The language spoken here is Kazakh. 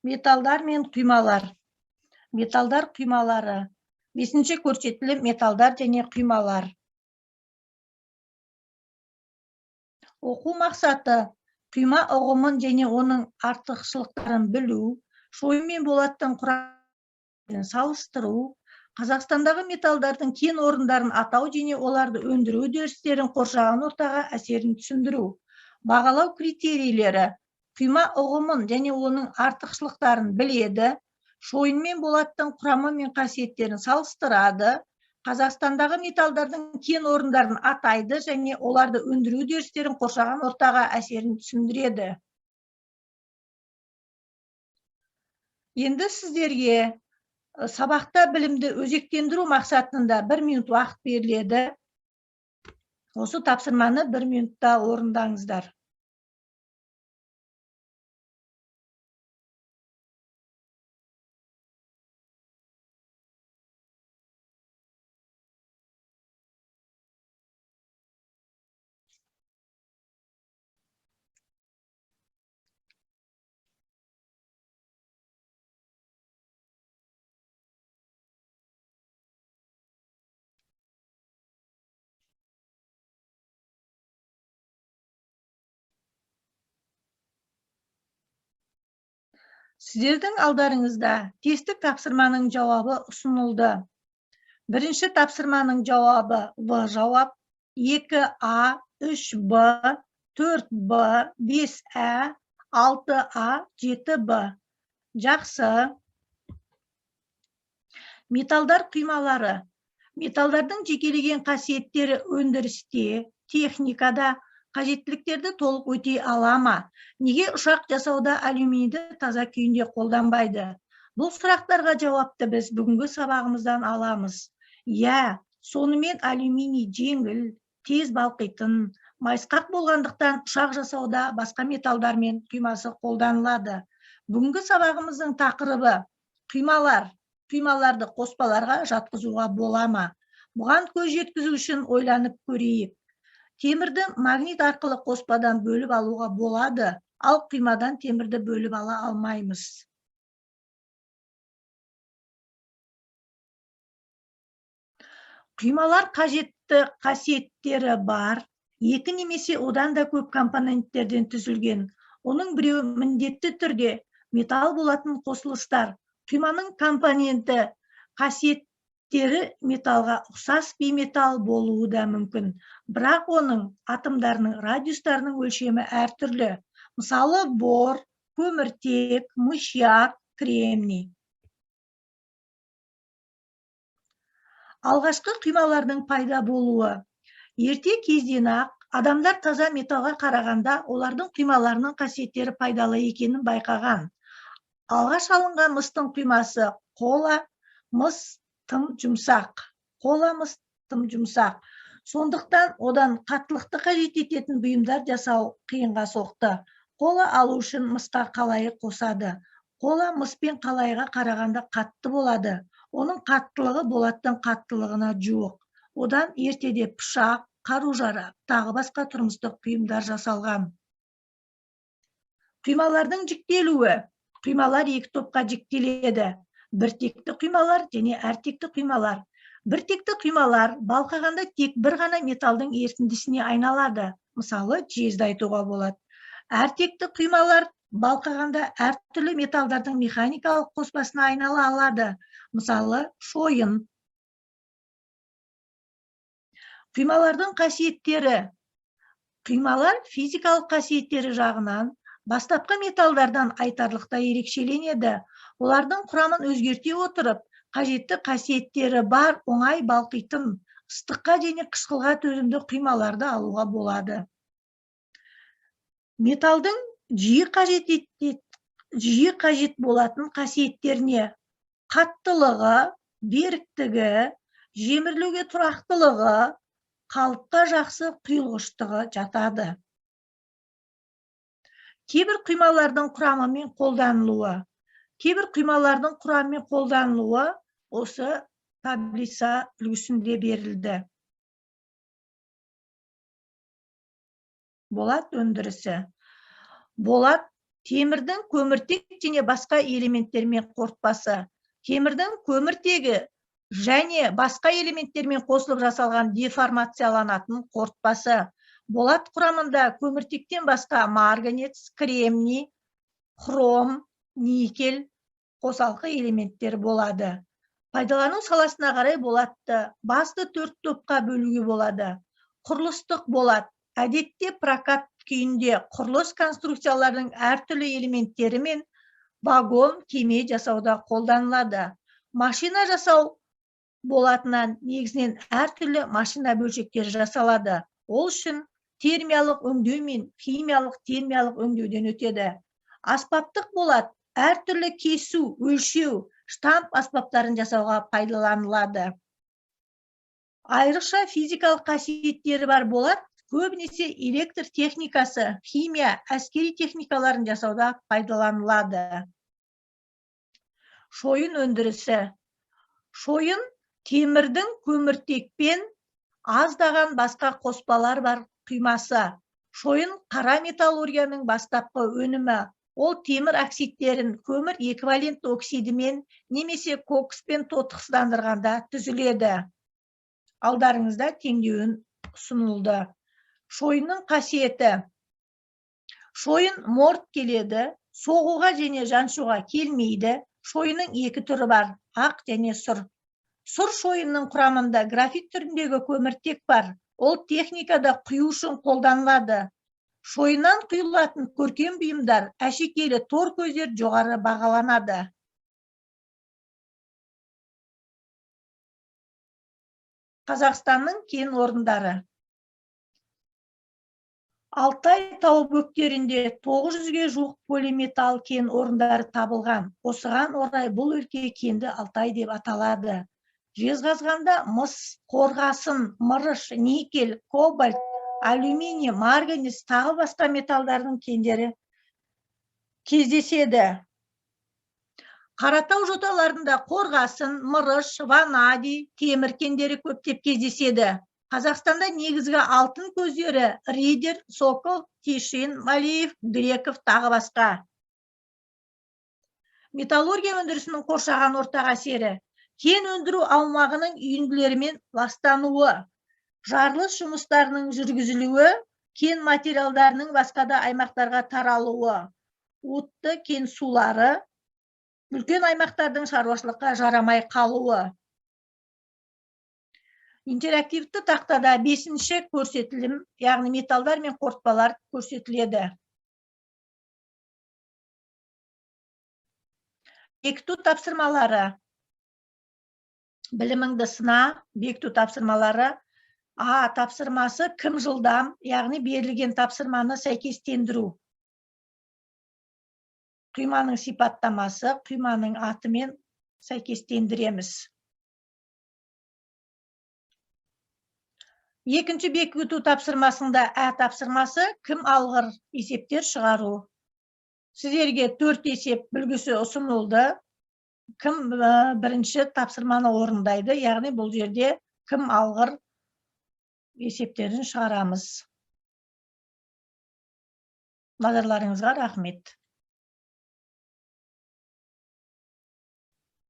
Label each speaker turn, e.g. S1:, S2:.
S1: Металдар мен құймалар. Металдар құймалары. 5-ші көрсетілім металдар және құймалар. Оқу мақсаты құйма ұғымын және оның артықшылықтарын білу, шойын мен болаттың құрамын салыстыру, Қазақстандағы металдардың кен орындарын атау және оларды өндіру үдерістерін қоршаған ортаға әсерін түсіндіру. Бағалау критерийлері құйма ұғымын және оның артықшылықтарын біледі, шойын мен болаттың құрамы мен қасиеттерін салыстырады, Қазақстандағы металдардың кен орындарын атайды және оларды өндіру үдерістерін қоршаған ортаға әсерін түсіндіреді. Енді сіздерге сабақта білімді өзектендіру мақсатында 1 минут уақыт беріледі. Осы тапсырманы 1 минутта орындаңыздар. Сіздердің алдарыңызда тестік тапсырманың жауабы ұсынылды. Бірінші тапсырманың жауабы В жауап, 2А, 3Б, 4Б, 5Ә, 6А, 7Б. Жақсы. Металдар құймалары. Металдардың жекелеген қасиеттері өндірісте, техникада, қажеттіліктерді толық өтей ала ма? Неге ұшақ жасауда алюминийді таза күйінде қолданбайды? Бұл сұрақтарға жауапты біз бүгінгі сабағымыздан аламыз. Иә, сонымен алюминий жеңіл, тез балқитын, майысқақ болғандықтан ұшақ жасауда басқа металдармен құймасы қолданылады. Бүгінгі сабағымыздың тақырыбы құймалар. Құймаларды қоспаларға жатқызуға бола ма? Бұған көз жеткізу үшін ойланып көрейік. Темірді магнит арқылы қоспадан бөліп алуға болады, ал құймадан темірді бөліп ала алмаймыз. Құймалар қажетті қасиеттері бар, екі немесе одан да көп компоненттерден түзілген. Оның біреуі міндетті түрде металл болатын қосылыстар. Құйманың компоненті қасиеттері металға ұқсас бейметалл болуы да мүмкін, бірақ оның атомдарының радиустарының өлшемі әртүрлі. Мысалы, бор, көміртек, мышьяк, кремний. Алғашқы құймалардың пайда болуы. Ерте кезден ақ адамдар таза металға қарағанда олардың құймаларының қасиеттері пайдалы екенін байқаған. Алғаш алынған мыстың құймасы қола, мыс тым жұмсақ. Сондықтан одан қаттылықты қажет ететін бұйымдар жасау қиынға соқты. Қола алу үшін мысқа қалайы қосады. Қола мыспен қалайға қарағанда қатты болады. Оның қаттылығы болаттың қаттылығына жуық. Одан ертеде пышақ, қару-жарақ, тағы басқа тұрмыстық бұйымдар жасалған. Құймалардың жіктелуі. Құймалар екі топқа жіктеледі. Біртекті құймалар және әртекті құймалар. Біртекті құймалар балқығанда тек бір ғана металдың ерітіндісіне айналады. Мысалы, жезді айтуға болады. Әртекті құймалар балқығанда әртүрлі металдардың механикалық қоспасына айнала алады. Мысалы, шойын. Құймалардың қасиеттері. Құймалар физикалық қасиеттері жағынан бастапқы металдардан айтарлықтай ерекшеленеді. Олардың құрамын өзгерте отырып, қажетті қасиеттері бар оңай балқитын, ыстыққа және қышқылға төзімді құймаларды алуға болады. Металдың жиі қажет болатын қасиеттеріне қаттылығы, беріктігі, жемірлеуге тұрақтылығы, қалыпқа жақсы құйылғыштығы жатады. Кейбір құймалардың құрамымен қолданылуы. Кейбір құймалардың құрамымен қолданылуы осы таблица үлгісінде берілді. Болат өндірісі. Болат Темірдің көміртек және басқа элементтермен қорытпасы. Темірдің көміртегі және басқа элементтермен қосылып жасалған деформацияланатын қорытпасы. Болат құрамында көміртектен басқа марганец, кремний, хром, никель, қосалқы элементтер болады. Пайдалану саласына қарай болатты басты 4 топқа бөлуге болады. Құрылыстық болат. Әдетте прокат күйінде құрылыс конструкцияларының әртүрлі элементтері мен вагон, кеме жасауда қолданылады. Машина жасау болатынан негізінен әртүрлі машина бөлшектері жасалады. Ол үшін термиялық өңдеу мен химиялық термиялық өңдеуден өтеді. Аспаптық болат әртүрлі кесу, өлшеу, штамп аспаптарын жасауға пайдаланылады. Айрықша физикалық қасиеттері бар болат көбінесе электр техникасы, химия, әскери техникаларын жасауда пайдаланылады. Шойын өндірісі. Шойын темірдің көміртекпен аздаған басқа қоспалар бар құймасы. Шойын қара металлургияның бастапқы өнімі. Ол темір оксидтерін көмір эквивалентті оксидімен немесе кокспен тотықсыздандырғанда түзіледі. Алдарыңызда теңдеуін ұсынылды. Шойынның қасиеті. Шойын морт келеді, соғуға және жаншуға келмейді. Шойынның 2 түрі бар, ақ және сұр. Сұр шойынның құрамында графит түріндегі көміртек бар. Ол техникада құю үшін қолданылады. Шойыннан құйылатын көркем бұйымдар, әшекейлі тор көздер жоғары бағаланады. Қазақстанның кен орындары. Алтай тау бөктерінде 900-ге жуық полиметалл кен орындары табылған. Осыған орай бұл өлке кенді Алтай деп аталады. Жезқазғанда мыс, қорғасын, мырыш, никель, кобальт, алюминий, марганец, тағы басқа металдардың кендері кездеседі. Қаратау жоталарында қорғасын, мырыш, ванадий, темір кендері көптеп кездеседі. Қазақстанда негізгі алтын көздері Ридер, Сокол, Тишин, Малиев, Греков, тағы басқа. Металлургия өндірісінің қоршаған ортаға әсері. Кен өндіру аумағының үйінділерімен ластануы. Жарылыс жұмыстарының жүргізілуі, кен материалдарының басқада аймақтарға таралуы. Отты кен сулары, үлкен аймақтардың шаруашылыққа жарамай қалуы. Интерактивті тақтада 5-ші көрсетілім, яғни металдар мен қорытпалар көрсетіледі. Бекіту тапсырмалары. Біліміңді сына, бекіту тапсырмалары. А тапсырмасы кім жылдам, яғни берілген тапсырманы сәйкестендіру. Құйманың сипаттамасы, құйманың атымен сәйкестендіреміз. Екінші бекіту тапсырмасында ә тапсырмасы кім алғыр есептер шығару. Сіздерге 4 есеп бүлгісі ұсынылды. Кім бірінші тапсырманы орындайды, яғни бұл жерде кім алғыр есептерін шығарамыз. Назарларыңызға рахмет.